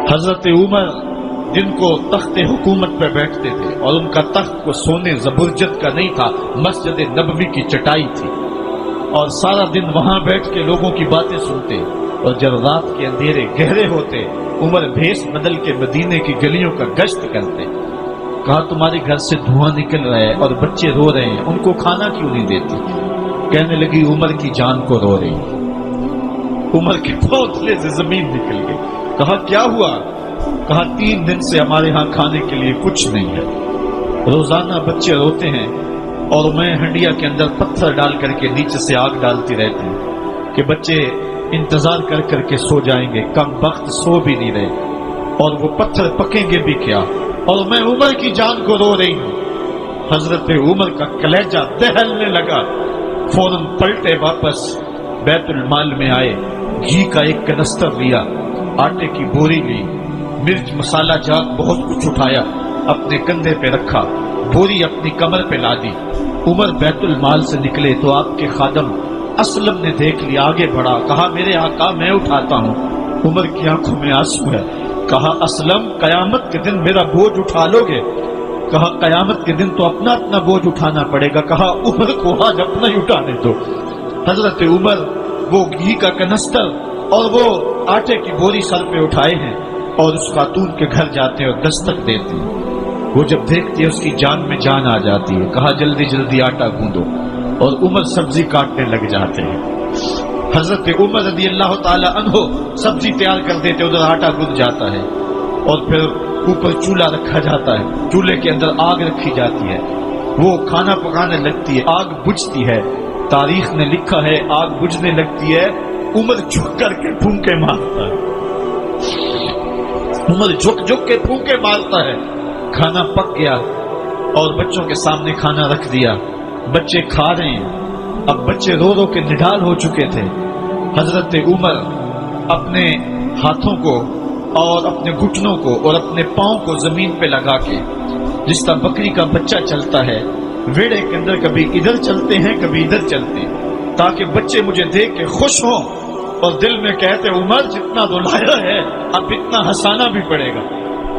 حضرت عمر جن کو تخت حکومت پہ بیٹھتے تھے اور ان کا تخت کو سونے زبرجد کا نہیں تھا، مسجد نبوی کی چٹائی تھی، اور سارا دن وہاں بیٹھ کے لوگوں کی باتیں سنتے، اور جب رات کے اندھیرے گہرے ہوتے عمر بھیس بدل کے مدینے کی گلیوں کا گشت کرتے۔ کہا تمہارے گھر سے دھواں نکل رہا ہے اور بچے رو رہے ہیں، ان کو کھانا کیوں نہیں دیتی؟ کہنے لگی عمر کی جان کو رو رہی۔ عمر کے پوتلے سے زمین نکل گئی۔ کہا کیا ہوا؟ کہا 3 دن سے ہمارے ہاں کھانے کے لیے کچھ نہیں ہے، روزانہ بچے روتے ہیں اور میں ہنڈیا کے اندر پتھر ڈال کر کے نیچے سے آگ ڈالتی رہتی ہوں کہ بچے انتظار کر کر کے سو جائیں گے، کم وقت سو بھی نہیں رہے، اور وہ پتھر پکیں گے بھی کیا، اور میں عمر کی جان کو رو رہی ہوں۔ حضرت عمر کا کلیجہ دہلنے لگا، فوراً پلٹے، واپس بیت المال میں آئے، گھی کا ایک کنستر لیا، آٹے کی بوری لی، مرچ مسالہ جات بہت کچھ اٹھایا، اپنے کندھے پہ رکھا، بوری اپنی کمر پہ لا دی۔ عمر بیت المال سے نکلے تو آپ کے خادم اسلم نے دیکھ لیا، آگے بڑھا، کہا میرے آقا میں اٹھاتا ہوں۔ عمر کی آنکھوں میں آنسو ہے۔ کہا اسلم قیامت کے دن میرا بوجھ اٹھا لو گے؟ کہا قیامت کے دن تو اپنا اپنا بوجھ اٹھانا پڑے گا۔ کہا عمر کو آج اپنا ہی اٹھانے دو۔ حضرت عمر وہ گھی کا کنستر اور وہ آٹے کی بوری سر پہ اٹھائے ہیں اور اس خاتون کے گھر جاتے ہیں اور دستک دیتے ہیں۔ وہ جب دیکھتی ہے اس کی جان میں جان آ جاتی ہے۔ کہا جلدی جلدی آٹا گوندو، اور عمر سبزی کاٹنے لگ جاتے ہیں۔ حضرت عمر رضی اللہ تعالی عنہ سبزی تیار کر دیتے، ادھر آٹا گوند جاتا ہے، اور پھر اوپر چولہا رکھا جاتا ہے، چولہے کے اندر آگ رکھی جاتی ہے، وہ کھانا پکانے لگتی ہے، آگ بجھتی ہے۔ تاریخ نے لکھا ہے آگ بجھنے لگتی ہے، عمر جھک کر کے پھونکے مارتا ہے، عمر جھک جھک کے پھونکے مارتا ہے۔ کھانا پک گیا اور بچوں کے سامنے کھانا رکھ دیا، بچے کھا رہے ہیں۔ اب بچے رو رو کے نڈال ہو چکے تھے۔ حضرت عمر اپنے ہاتھوں کو اور اپنے گھٹنوں کو اور اپنے پاؤں کو زمین پہ لگا کے، جس طرح بکری کا بچہ چلتا ہے ویڑے کے اندر، کبھی ادھر چلتے ہیں کبھی ادھر چلتے ہیں، تاکہ بچے مجھے دیکھ کے خوش ہوں اور دل میں کہتے عمر جتنا رلایا ہے اب اتنا ہنسانا بھی پڑے گا۔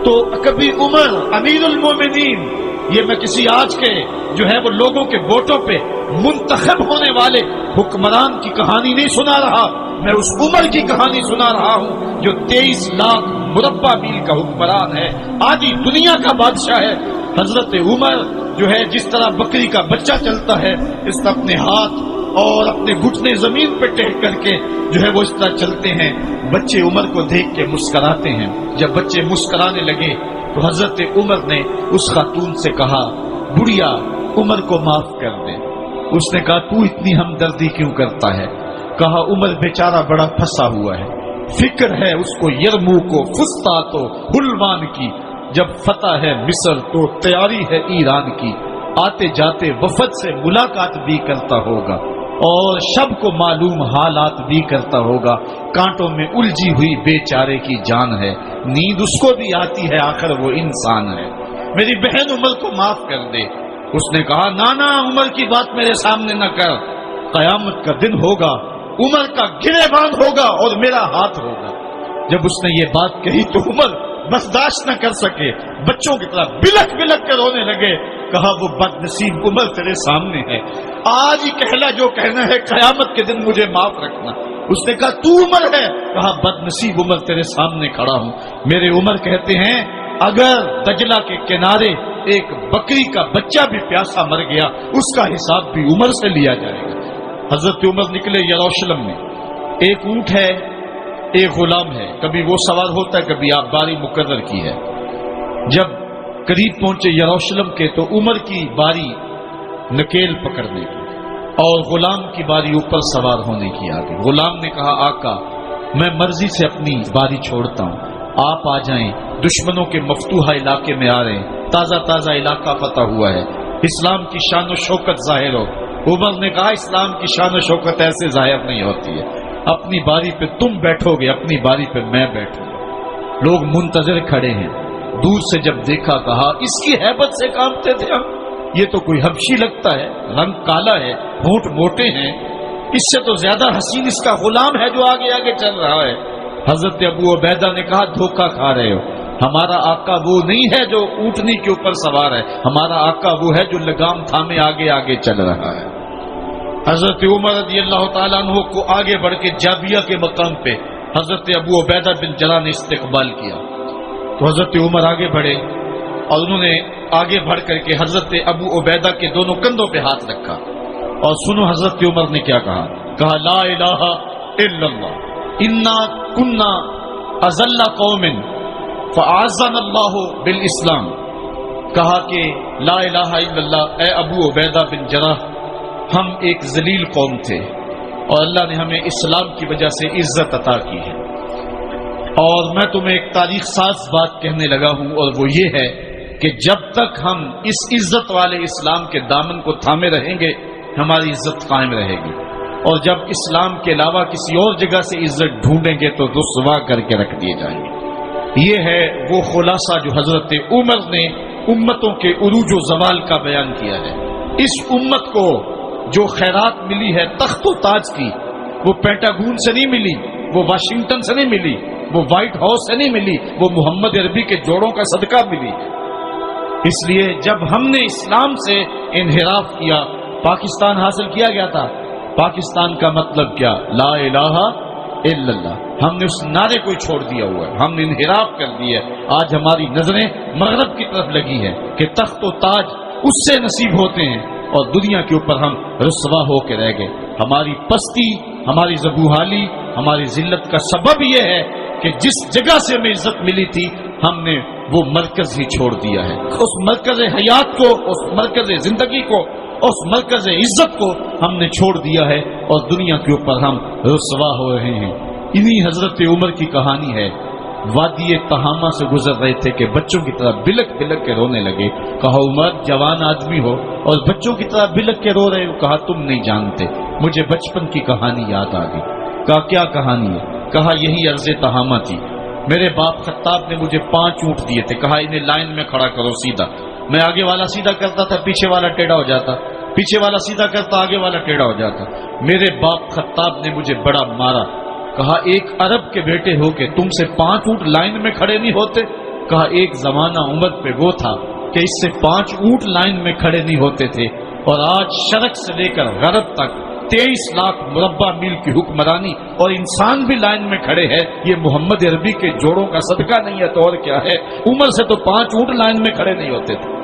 تو کبھی عمر امیر المومنین، یہ میں کسی آج کے جو ہے وہ لوگوں کے ووٹوں پہ منتخب ہونے والے حکمران کی کہانی نہیں سنا رہا، میں اس عمر کی کہانی سنا رہا ہوں جو 23 لاکھ مربع میل کا حکمران ہے، آدھی دنیا کا بادشاہ ہے۔ حضرت عمر جو ہے جس طرح بکری کا بچہ چلتا ہے، اس طرح اپنے ہاتھ اور اپنے گھٹنے زمین پہ ٹیک کر کے جو ہے وہ اس طرح چلتے ہیں۔ بچے عمر کو دیکھ کے مسکراتے ہیں۔ جب بچے مسکرانے لگے تو حضرت عمر نے اس خاتون سے کہا بڑھیا عمر کو معاف کر دے۔ اس نے کہا تو اتنی ہمدردی کیوں کرتا ہے؟ کہا عمر بیچارہ بڑا پھنسا ہوا ہے، فکر ہے اس کو یرموک و فسطاط و حلوان کی، جب فتح ہے مصر تو تیاری ہے ایران کی، آتے جاتے وفد سے ملاقات بھی کرتا ہوگا اور شب کو معلوم حالات بھی کرتا ہوگا، کانٹوں میں الجھی ہوئی بیچارے کی جان ہے، نیند اس کو بھی آتی ہے، آخر وہ انسان ہے، میری بہن عمر کو معاف کر دے۔ اس نے کہا نانا عمر کی بات میرے سامنے نہ کر، قیامت کا دن ہوگا، عمر کا گریبان ہوگا اور میرا ہاتھ ہوگا۔ جب اس نے یہ بات کہی تو عمر برداشت نہ کر سکے، بچوں کی طرح بلک بلک کر رونے لگے۔ کہا وہ بد نصیب عمر تیرے سامنے ہے، آج ہی کہلا جو کہنا ہے، قیامت کے دن مجھے معاف رکھنا۔ اس نے کہا تو عمر ہے؟ کہا بد نصیب عمر تیرے سامنے کھڑا ہوں۔ میرے عمر کہتے ہیں اگر دجلہ کے کنارے ایک بکری کا بچہ بھی پیاسا مر گیا اس کا حساب بھی عمر سے لیا جائے گا۔ حضرت عمر نکلے یروشلم میں، ایک اونٹ ہے ایک غلام ہے، کبھی وہ سوار ہوتا ہے کبھی آپ باری مقرر کی ہے۔ جب قریب پہنچے یروشلم کے تو عمر کی باری نکیل پکڑنے کی اور غلام کی باری اوپر سوار ہونے کی آ گئی۔ غلام نے کہا آقا میں مرضی سے اپنی باری چھوڑتا ہوں، آپ آ جائیں، دشمنوں کے مفتوحہ علاقے میں آ رہے ہیں، تازہ تازہ علاقہ فتح ہوا ہے، اسلام کی شان و شوکت ظاہر ہو۔ عمر نے کہا اسلام کی شان و شوکت ایسے ظاہر نہیں ہوتی ہے، اپنی باری پہ تم بیٹھو گے، اپنی باری پہ میں بیٹھوں گا۔ لوگ منتظر کھڑے ہیں، دور سے جب دیکھا کہا اس کی ہیبت سے کانپتے تھے ہم، یہ تو کوئی حبشی لگتا ہے، رنگ کالا ہے، ہونٹ موٹے ہیں، اس سے تو زیادہ حسین اس کا غلام ہے جو آگے آگے چل رہا ہے۔ حضرت ابو عبیدہ نے کہا دھوکہ کھا رہے ہو، ہمارا آقا وہ نہیں ہے جو اونٹنی کے اوپر سوار ہے، ہمارا آقا وہ ہے جو لگام تھامے آگے آگے چل رہا ہے۔ حضرت عمر رضی اللہ تعالیٰ عنہ کو آگے بڑھ کے جابیہ کے مقام پہ حضرت ابو عبیدہ بن جراح نے استقبال کیا، تو حضرت عمر آگے بڑھے اور انہوں نے آگے بڑھ کر کے حضرت ابو عبیدہ کے دونوں کندھوں پہ ہاتھ رکھا، اور سنو حضرت عمر نے کیا کہا لا الہ الا اللہ انا کنا اذل قوم فاعزنا اللہ بالاسلام، کہا کہ لا الہ الا اللہ، اے ابو عبیدہ بن جراح، ہم ایک ذلیل قوم تھے اور اللہ نے ہمیں اسلام کی وجہ سے عزت عطا کی ہے۔ اور میں تمہیں ایک تاریخ ساز بات کہنے لگا ہوں، اور وہ یہ ہے کہ جب تک ہم اس عزت والے اسلام کے دامن کو تھامے رہیں گے ہماری عزت قائم رہے گی، اور جب اسلام کے علاوہ کسی اور جگہ سے عزت ڈھونڈیں گے تو رسوا کر کے رکھ دیے جائیں گے۔ یہ ہے وہ خلاصہ جو حضرت عمر نے امتوں کے عروج و زوال کا بیان کیا ہے۔ اس امت کو جو خیرات ملی ہے تخت و تاج کی، وہ پینٹاگون سے نہیں ملی، وہ واشنگٹن سے نہیں ملی، وہ وائٹ ہاؤس سے نہیں ملی، وہ محمد عربی کے جوڑوں کا صدقہ ملی۔ اس لیے جب ہم نے اسلام سے انحراف کیا، پاکستان حاصل کیا گیا تھا، پاکستان کا مطلب کیا؟ لا الہ الا اللہ، ہم نے اس نعرے کو چھوڑ دیا ہوا ہے، ہم نے انحراف کر دیا ہے۔ آج ہماری نظریں مغرب کی طرف لگی ہے کہ تخت و تاج اس سے نصیب ہوتے ہیں، اور دنیا کے اوپر ہم رسوا ہو کے رہ گئے۔ ہماری پستی، ہماری زبوحالی، ہماری ذلت کا سبب یہ ہے کہ جس جگہ سے ہمیں عزت ملی تھی ہم نے وہ مرکز ہی چھوڑ دیا ہے۔ اس مرکز حیات کو، اس مرکز زندگی کو، اس مرکز عزت کو ہم نے چھوڑ دیا ہے، اور دنیا کے اوپر ہم رسوا ہو رہے ہیں۔ انہی حضرت عمر کی کہانی ہے۔ وادی تہامہ سے گزر رہے تھے کہ بچوں کی طرح بلک بلک کے رونے لگے۔ کہا عمر جوان آدمی ہو اور بچوں کی طرح بلک کے رو رہے ہو؟ کہا تم نہیں جانتے، مجھے بچپن کی کہانی یاد آ گئی۔ کہا کیا کہانی ہے؟ کہا یہی عرض تہامہ تھی، میرے باپ خطاب نے مجھے 5 اونٹ دیے تھے، کہا انہیں لائن میں کھڑا کرو سیدھا، میں آگے والا سیدھا کرتا تھا، پیچھے والا ٹیڑھا ہو جاتا، پیچھے والا سیدھا کرتا، آگے والا ٹیڑھا ہو جاتا۔ میرے باپ خطاب نے مجھے بڑا مارا۔ کہا ایک عرب کے بیٹے ہو کے تم سے 5 اونٹ لائن میں کھڑے نہیں ہوتے؟ کہا ایک زمانہ عمر پہ وہ تھا کہ اس سے 5 اونٹ لائن میں کھڑے نہیں ہوتے تھے، اور آج شرق سے لے کر غرب تک 23 لاکھ مربع میل کی حکمرانی اور انسان بھی لائن میں کھڑے ہیں۔ یہ محمد عربی کے جوڑوں کا صدقہ نہیں ہے تو اور کیا ہے؟ عمر سے تو 5 اونٹ لائن میں کھڑے نہیں ہوتے تھے۔